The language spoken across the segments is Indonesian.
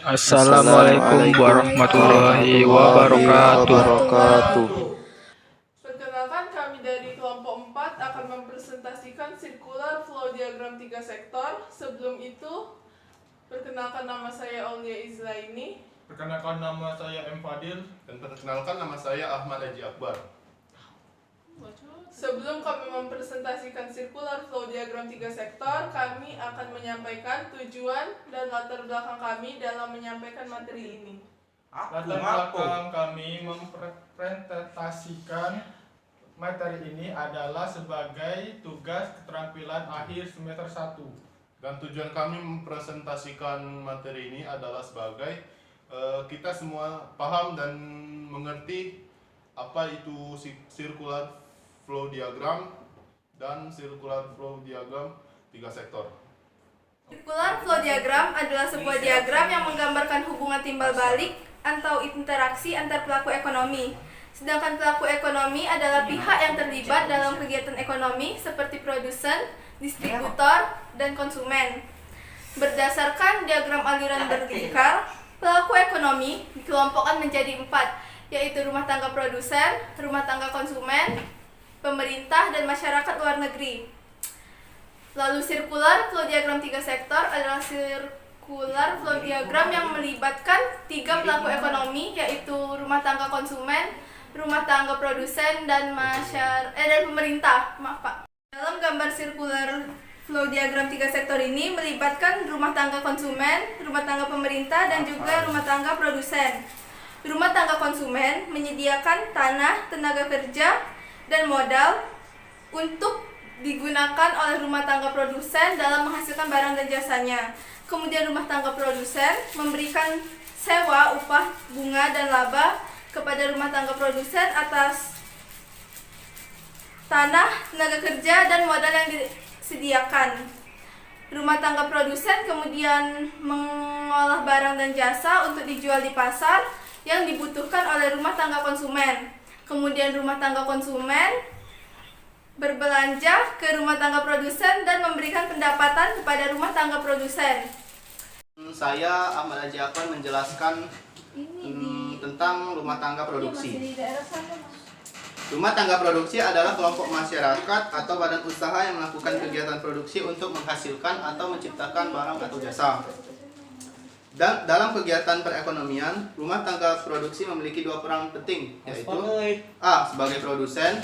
Assalamualaikum warahmatullahi wabarakatuh. Perkenalkan, kami dari kelompok 4 akan mempresentasikan circular flow diagram 3 sektor. Sebelum itu, perkenalkan nama saya Aulia Izlaini. Perkenalkan nama saya M. Fadil. Dan perkenalkan nama saya Ahmad Haji Akbar. Sebelum kami mempresentasikan circular flow diagram 3 sektor, kami akan menyampaikan tujuan dan latar belakang kami dalam menyampaikan materi ini. Latar belakang kami mempresentasikan materi ini adalah sebagai tugas keterampilan akhir semester 1. Dan tujuan kami mempresentasikan materi ini adalah sebagai kita semua paham dan mengerti apa itu circular flow diagram dan circular flow diagram 3 sektor. Circular flow diagram adalah sebuah diagram yang menggambarkan hubungan timbal balik atau interaksi antar pelaku ekonomi. Sedangkan pelaku ekonomi adalah pihak yang terlibat dalam kegiatan ekonomi seperti produsen, distributor, dan konsumen. Berdasarkan diagram aliran vertikal, pelaku ekonomi dikelompokkan menjadi 4, yaitu rumah tangga produsen, rumah tangga konsumen, pemerintah, dan masyarakat luar negeri. Lalu circular flow diagram 3 sektor adalah circular flow diagram yang melibatkan 3 pelaku ekonomi, yaitu rumah tangga konsumen, rumah tangga produsen, dan pemerintah. Maaf Pak. Dalam gambar circular flow diagram 3 sektor ini melibatkan rumah tangga konsumen, rumah tangga pemerintah, dan juga rumah tangga produsen. Rumah tangga konsumen menyediakan tanah, tenaga kerja, dan modal untuk digunakan oleh rumah tangga produsen dalam menghasilkan barang dan jasanya. Kemudian rumah tangga produsen memberikan sewa, upah, bunga, dan laba kepada rumah tangga produsen atas tanah, tenaga kerja, dan modal yang disediakan. Rumah tangga produsen kemudian mengolah barang dan jasa untuk dijual di pasar yang dibutuhkan oleh rumah tangga konsumen. Kemudian rumah tangga konsumen berbelanja ke rumah tangga produsen dan memberikan pendapatan kepada rumah tangga produsen. Saya Ahmad Haji Akbar menjelaskan tentang rumah tangga produksi. Rumah tangga produksi adalah kelompok masyarakat atau badan usaha yang melakukan kegiatan produksi untuk menghasilkan atau menciptakan barang atau jasa. Dan dalam kegiatan perekonomian, rumah tangga produksi memiliki 2 peran penting, yaitu A. Sebagai produsen,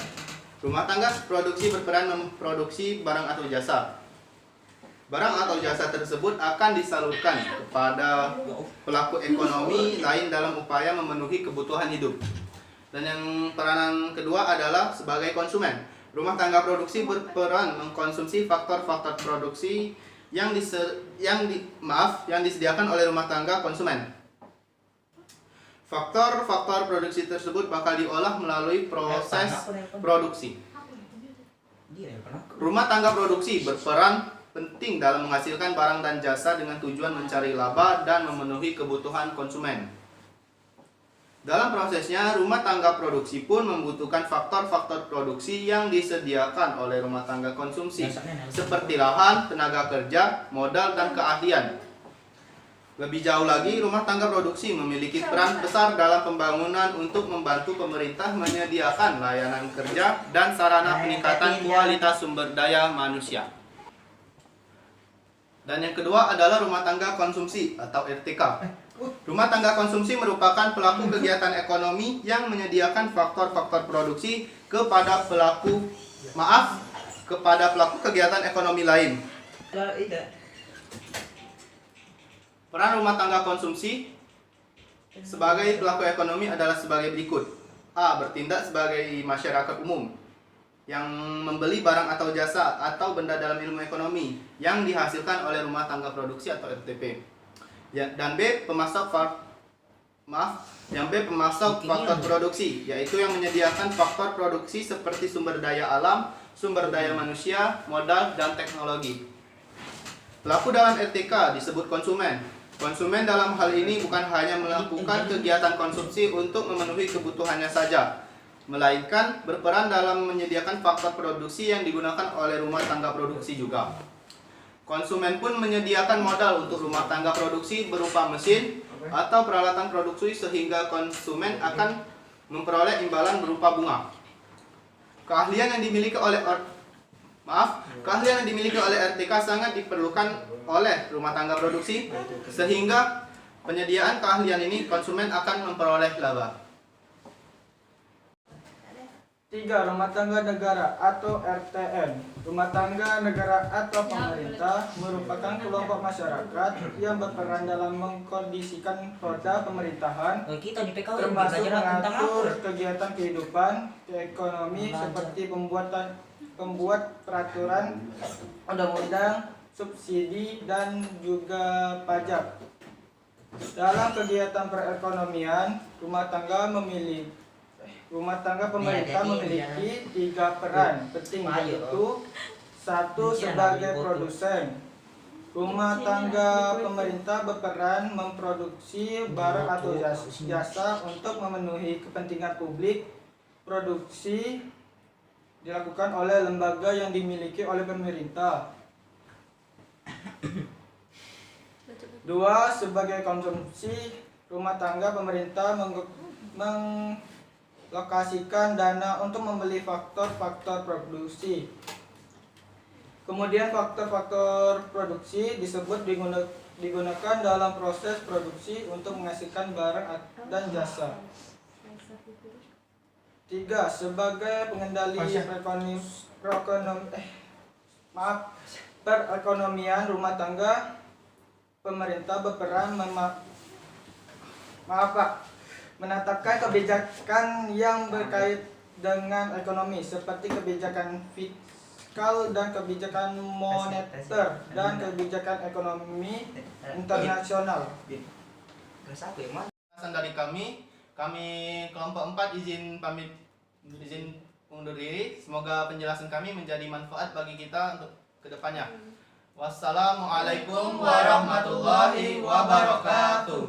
rumah tangga produksi berperan memproduksi barang atau jasa. Barang atau jasa tersebut akan disalurkan kepada pelaku ekonomi lain dalam upaya memenuhi kebutuhan hidup. Dan yang peranan kedua adalah sebagai konsumen. Rumah tangga produksi berperan mengkonsumsi faktor-faktor produksi yang disediakan oleh rumah tangga konsumen. Faktor-faktor produksi tersebut bakal diolah melalui proses produksi. Rumah tangga produksi berperan penting dalam menghasilkan barang dan jasa dengan tujuan mencari laba dan memenuhi kebutuhan konsumen. Dalam prosesnya, rumah tangga produksi pun membutuhkan faktor-faktor produksi yang disediakan oleh rumah tangga konsumsi, seperti lahan, tenaga kerja, modal, dan keahlian. Lebih jauh lagi, rumah tangga produksi memiliki peran besar dalam pembangunan untuk membantu pemerintah menyediakan layanan kerja dan sarana peningkatan kualitas sumber daya manusia. Dan yang kedua adalah rumah tangga konsumsi atau RTK. Rumah tangga konsumsi merupakan pelaku kegiatan ekonomi yang menyediakan faktor-faktor produksi kepada pelaku kegiatan ekonomi lain. Peran rumah tangga konsumsi sebagai pelaku ekonomi adalah sebagai berikut. A. Bertindak sebagai masyarakat umum yang membeli barang atau jasa atau benda dalam ilmu ekonomi yang dihasilkan oleh rumah tangga produksi atau RTP. Dan B. Pemasok faktor produksi, yaitu yang menyediakan faktor produksi seperti sumber daya alam, sumber daya manusia, modal, dan teknologi. Pelaku dalam RTK disebut konsumen. Konsumen dalam hal ini bukan hanya melakukan kegiatan konsumsi untuk memenuhi kebutuhannya saja, melainkan berperan dalam menyediakan faktor produksi yang digunakan oleh rumah tangga produksi juga. Konsumen pun menyediakan modal untuk rumah tangga produksi berupa mesin atau peralatan produksi sehingga konsumen akan memperoleh imbalan berupa bunga. Keahlian yang dimiliki oleh RTK sangat diperlukan oleh rumah tangga produksi sehingga penyediaan keahlian ini konsumen akan memperoleh laba. 3. Rumah tangga negara atau RTN. Rumah tangga negara atau pemerintah merupakan kelompok masyarakat yang berperan dalam mengkondisikan roda pemerintahan, termasuk mengatur kegiatan kehidupan, ekonomi seperti pembuat peraturan, undang-undang, subsidi, dan juga pajak. Dalam kegiatan perekonomian, rumah tangga pemerintah memiliki 3 peran penting, yaitu 1. Sebagai produsen. Rumah tangga pemerintah berperan memproduksi barang atau jasa untuk memenuhi kepentingan publik. Produksi dilakukan oleh lembaga yang dimiliki oleh pemerintah. 2. Sebagai konsumsi. Rumah tangga pemerintah lokasikan dana untuk membeli faktor-faktor produksi. Kemudian faktor-faktor produksi disebut digunakan dalam proses produksi untuk menghasilkan barang dan jasa. 3. Sebagai pengendali perekonomian, rumah tangga pemerintah berperan menetapkan kebijakan yang berkait dengan ekonomi seperti kebijakan fiskal dan kebijakan moneter dan kebijakan ekonomi internasional. Pesan dari kami kelompok 4 izin undur diri. Semoga penjelasan kami menjadi manfaat bagi kita untuk kedepannya. Wassalamualaikum warahmatullahi wabarakatuh.